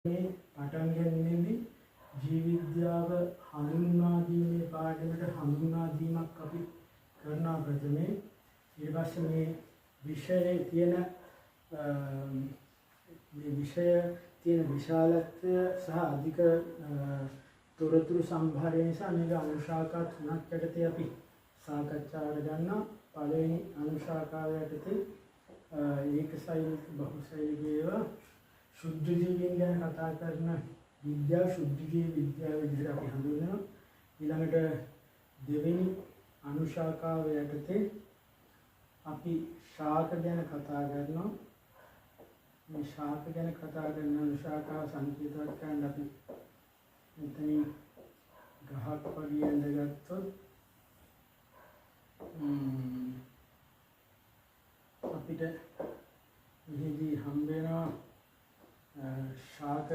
මේ පටන් ගැනීමේදී ජීවිද්‍යාව හඳුන්වා දීමේ පාඩමට හඳුන්වා දීමක් අපි කරනවා ප්‍රථමයෙන්. ඊට පස්සේ මේ විෂයේ තියෙන විශාලත්වය සහ අධික තොරතුරු සම්භාරය නිසා මේක අනුශාඛා තුනක් යටතේ අපි සාකච්ඡාවට ගන්නවා. පළවෙනි අනුශාඛාව යටතේ ඒකසෛනික බහුසෛනිකව शुद्ध जीवन ගැන කතා කරන විද්‍යාව शुद्ध ජීව විද්‍යාව විදිහට අපි හඳුන්වනවා. ඊළඟට දෙවෙනි අනුශාඛාව යටතේ අපි ශාක ගැන කතා කරනවා. මේ ශාක ගැන කතා කරන අනුශාඛාව සංකේතවත් කරන්න අපි මෙතනින් ගහක් වගේ ඇඳගත්තොත් අපිට මෙහිදී හම්බ වෙනවා ශාක